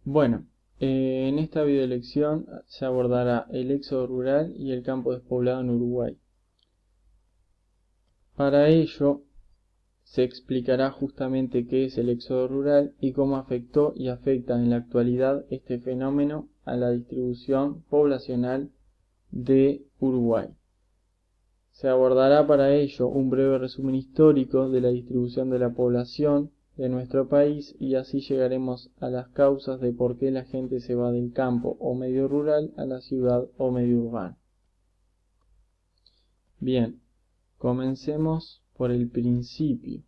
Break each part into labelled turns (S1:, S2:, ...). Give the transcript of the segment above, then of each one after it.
S1: Bueno, en esta videolección se abordará el éxodo rural y el campo despoblado en Uruguay. Para ello, se explicará justamente qué es el éxodo rural y cómo afectó y afecta en la actualidad este fenómeno a la distribución poblacional de Uruguay. Se abordará para ello un breve resumen histórico de la distribución de la población de nuestro país y así llegaremos a las causas de por qué la gente se va del campo o medio rural a la ciudad o medio urbano. Bien, comencemos por el principio,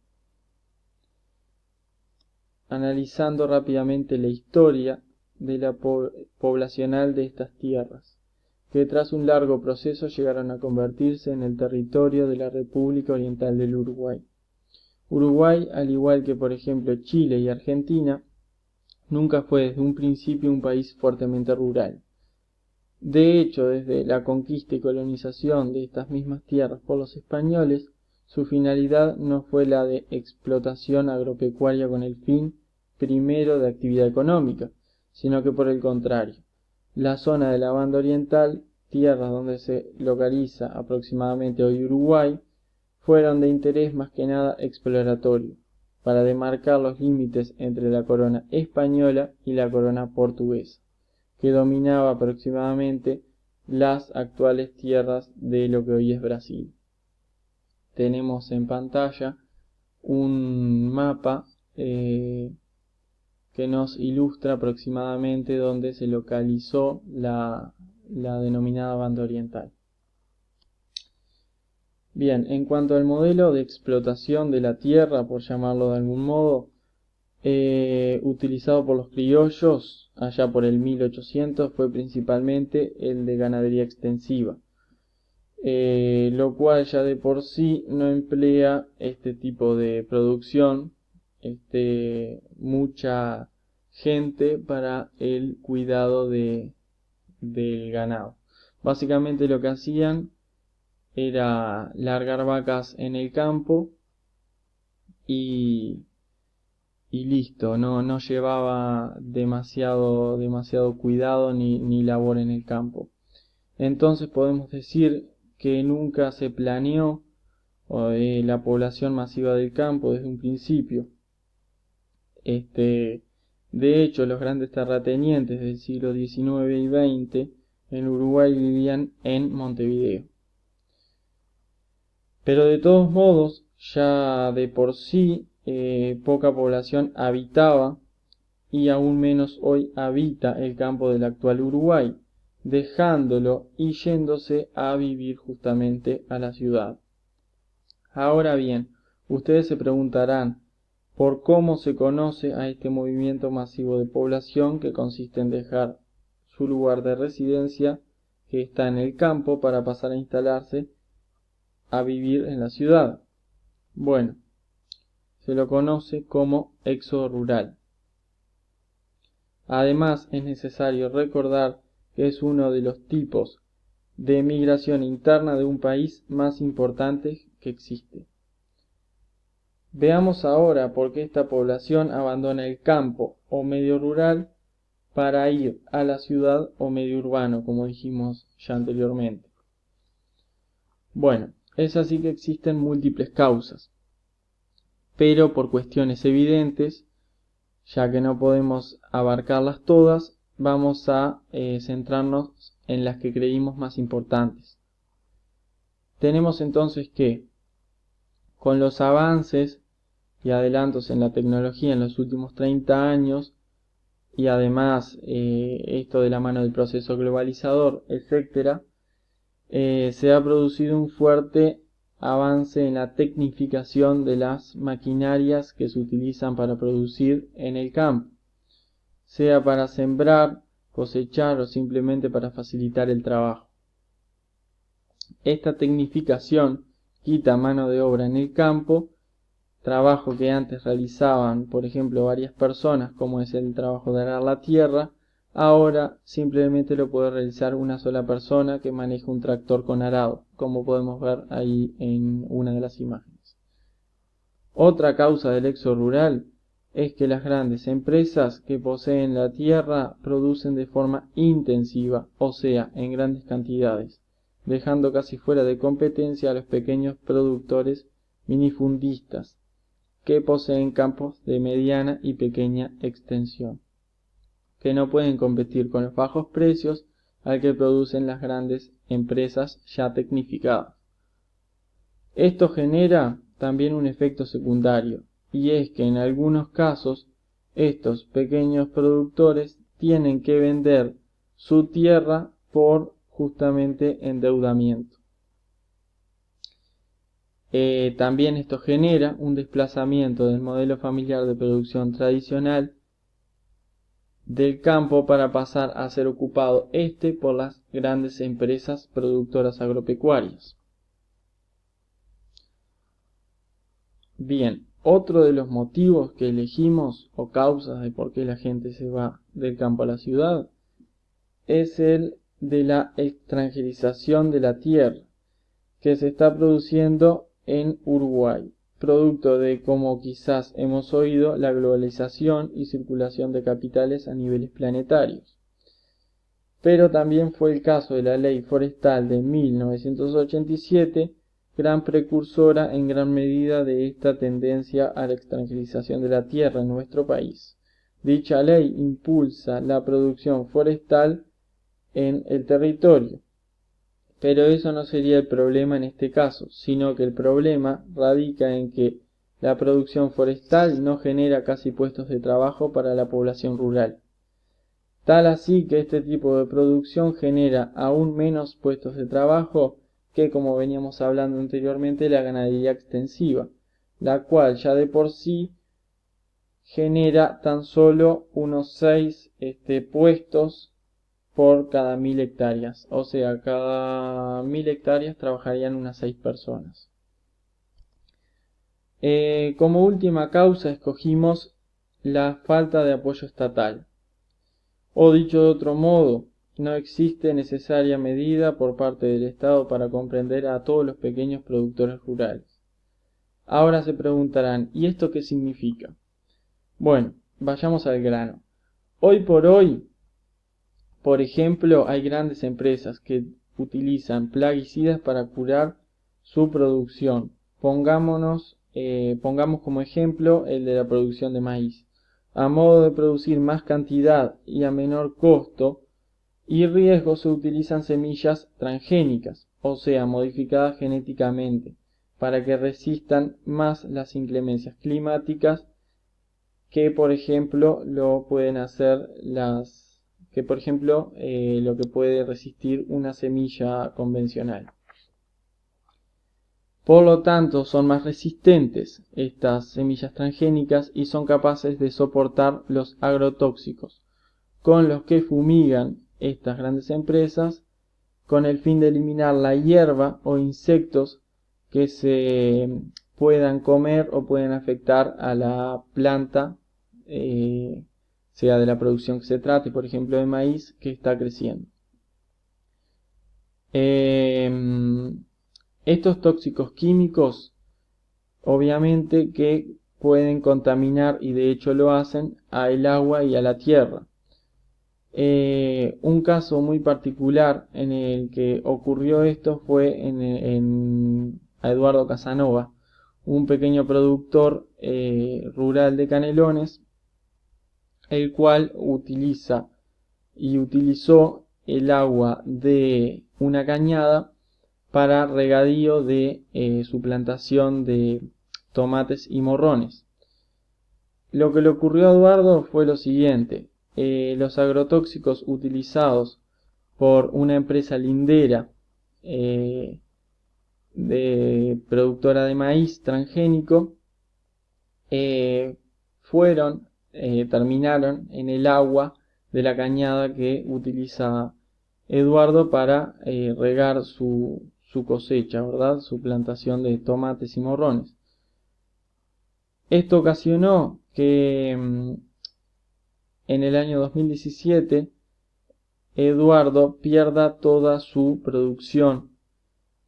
S1: analizando rápidamente la historia de la poblacional de estas tierras, que tras un largo proceso llegaron a convertirse en el territorio de la República Oriental del Uruguay. Uruguay, al igual que por ejemplo Chile y Argentina, nunca fue desde un principio un país fuertemente rural. De hecho, desde la conquista y colonización de estas mismas tierras por los españoles, su finalidad no fue la de explotación agropecuaria con el fin primero de actividad económica, sino que por el contrario, la zona de la banda oriental, tierras donde se localiza aproximadamente hoy Uruguay, fueron de interés más que nada exploratorio, para demarcar los límites entre la corona española y la corona portuguesa, que dominaba aproximadamente las actuales tierras de lo que hoy es Brasil. Tenemos en pantalla un mapa que nos ilustra aproximadamente dónde se localizó la denominada banda oriental. Bien, en cuanto al modelo de explotación de la tierra, por llamarlo de algún modo, utilizado por los criollos allá por el 1800 fue principalmente el de ganadería extensiva, lo cual ya de por sí no emplea este tipo de producción, mucha gente para el cuidado del ganado. Básicamente lo que hacían era largar vacas en el campo y listo, no llevaba demasiado cuidado ni labor en el campo. Entonces podemos decir que nunca se planeó la población masiva del campo desde un principio. De hecho, los grandes terratenientes del siglo XIX y XX en Uruguay vivían en Montevideo. Pero de todos modos, ya de por sí poca población habitaba y aún menos hoy habita el campo del actual Uruguay, dejándolo y yéndose a vivir justamente a la ciudad. Ahora bien, ustedes se preguntarán por cómo se conoce a este movimiento masivo de población que consiste en dejar su lugar de residencia, que está en el campo, para pasar a instalarse a vivir en la ciudad. Bueno, se lo conoce como éxodo rural. Además, es necesario recordar que es uno de los tipos de migración interna de un país más importantes que existe. Veamos ahora por qué esta población abandona el campo o medio rural para ir a la ciudad o medio urbano, como dijimos ya anteriormente. Bueno, es así que existen múltiples causas, pero por cuestiones evidentes, ya que no podemos abarcarlas todas, vamos a centrarnos en las que creímos más importantes. Tenemos entonces que, con los avances y adelantos en la tecnología en los últimos 30 años, y además esto de la mano del proceso globalizador, etc., se ha producido un fuerte avance en la tecnificación de las maquinarias que se utilizan para producir en el campo, sea para sembrar, cosechar o simplemente para facilitar el trabajo. Esta tecnificación quita mano de obra en el campo, trabajo que antes realizaban, por ejemplo, varias personas, como es el trabajo de arar la tierra. Ahora simplemente lo puede realizar una sola persona que maneja un tractor con arado, como podemos ver ahí en una de las imágenes. Otra causa del éxodo rural es que las grandes empresas que poseen la tierra producen de forma intensiva, o sea, en grandes cantidades, dejando casi fuera de competencia a los pequeños productores minifundistas, que poseen campos de mediana y pequeña extensión, que no pueden competir con los bajos precios al que producen las grandes empresas ya tecnificadas. Esto genera también un efecto secundario, y es que en algunos casos estos pequeños productores tienen que vender su tierra por justamente endeudamiento. También esto genera un desplazamiento del modelo familiar de producción tradicional del campo para pasar a ser ocupado por las grandes empresas productoras agropecuarias. Bien, otro de los motivos que elegimos o causas de por qué la gente se va del campo a la ciudad es el de la extranjerización de la tierra que se está produciendo en Uruguay, producto de, como quizás hemos oído, la globalización y circulación de capitales a niveles planetarios. Pero también fue el caso de la Ley Forestal de 1987, gran precursora en gran medida de esta tendencia a la extranjerización de la tierra en nuestro país. Dicha ley impulsa la producción forestal en el territorio, pero eso no sería el problema en este caso, sino que el problema radica en que la producción forestal no genera casi puestos de trabajo para la población rural. Tal así que este tipo de producción genera aún menos puestos de trabajo que, como veníamos hablando anteriormente, la ganadería extensiva, la cual ya de por sí genera tan solo unos 6 puestos por cada 1000 hectáreas, o sea, cada 1000 hectáreas trabajarían unas 6 personas. Como última causa escogimos la falta de apoyo estatal. O dicho de otro modo, no existe necesaria medida por parte del Estado para comprender a todos los pequeños productores rurales. Ahora se preguntarán, ¿y esto qué significa? Bueno, vayamos al grano. Hoy por hoy, por ejemplo, hay grandes empresas que utilizan plaguicidas para curar su producción. Pongamos como ejemplo el de la producción de maíz. A modo de producir más cantidad y a menor costo y riesgo se utilizan semillas transgénicas, o sea, modificadas genéticamente, para que resistan más las inclemencias climáticas que por ejemplo lo que puede resistir una semilla convencional. Por lo tanto, son más resistentes estas semillas transgénicas y son capaces de soportar los agrotóxicos, con los que fumigan estas grandes empresas con el fin de eliminar la hierba o insectos que se puedan comer o pueden afectar a la planta, sea de la producción que se trate, por ejemplo de maíz, que está creciendo. Estos tóxicos químicos, obviamente que pueden contaminar, y de hecho lo hacen, al agua y a la tierra. Un caso muy particular en el que ocurrió esto fue a Eduardo Casanova, un pequeño productor rural de Canelones, el cual utilizó el agua de una cañada para regadío de su plantación de tomates y morrones. Lo que le ocurrió a Eduardo fue lo siguiente: los agrotóxicos utilizados por una empresa lindera de productora de maíz transgénico terminaron en el agua de la cañada que utiliza Eduardo para regar su cosecha, ¿verdad? Su plantación de tomates y morrones. Esto ocasionó que en el año 2017 Eduardo pierda toda su producción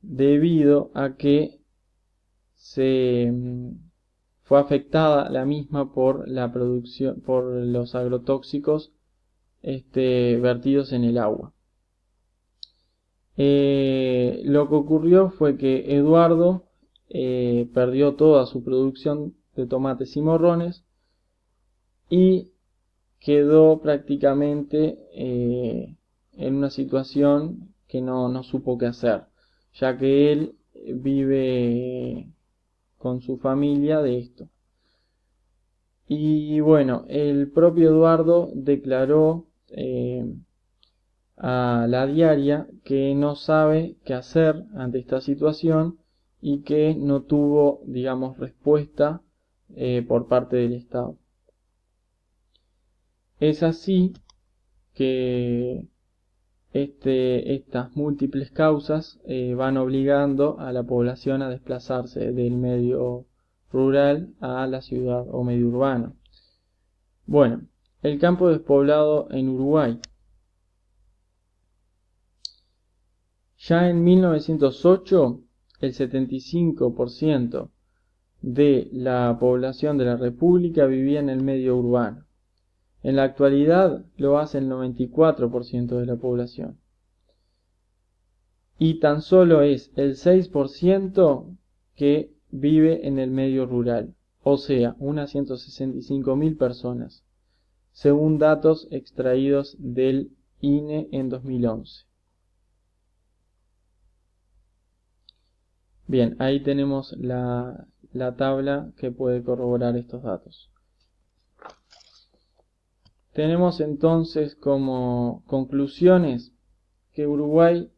S1: debido a que se fue afectada la misma por la producción, por los agrotóxicos vertidos en el agua. Lo que ocurrió fue que Eduardo perdió toda su producción de tomates y morrones y quedó prácticamente en una situación que no supo qué hacer, ya que él vive con su familia de esto. Y bueno, el propio Eduardo declaró a la diaria que no sabe qué hacer ante esta situación y que no tuvo, digamos, respuesta por parte del Estado. Es así que estas múltiples causas van obligando a la población a desplazarse del medio rural a la ciudad o medio urbano. Bueno, el campo despoblado en Uruguay. Ya en 1908, el 75% de la población de la República vivía en el medio urbano. En la actualidad lo hace el 94% de la población. Y tan solo es el 6% que vive en el medio rural, o sea, unas 165.000 personas, según datos extraídos del INE en 2011. Bien, ahí tenemos la tabla que puede corroborar estos datos. Tenemos entonces como conclusiones que Uruguay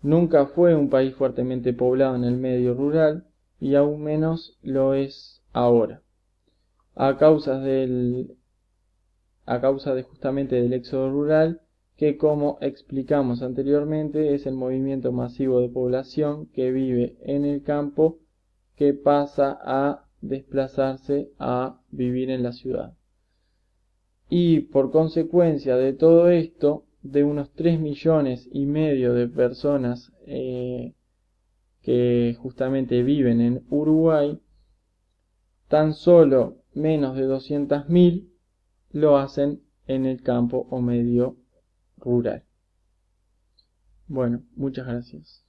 S1: nunca fue un país fuertemente poblado en el medio rural y aún menos lo es ahora, a causa de justamente del éxodo rural, que como explicamos anteriormente es el movimiento masivo de población que vive en el campo que pasa a desplazarse a vivir en la ciudad. Y por consecuencia de todo esto, de unos 3,5 millones de personas que justamente viven en Uruguay, tan solo menos de 200.000 lo hacen en el campo o medio rural. Bueno, muchas gracias.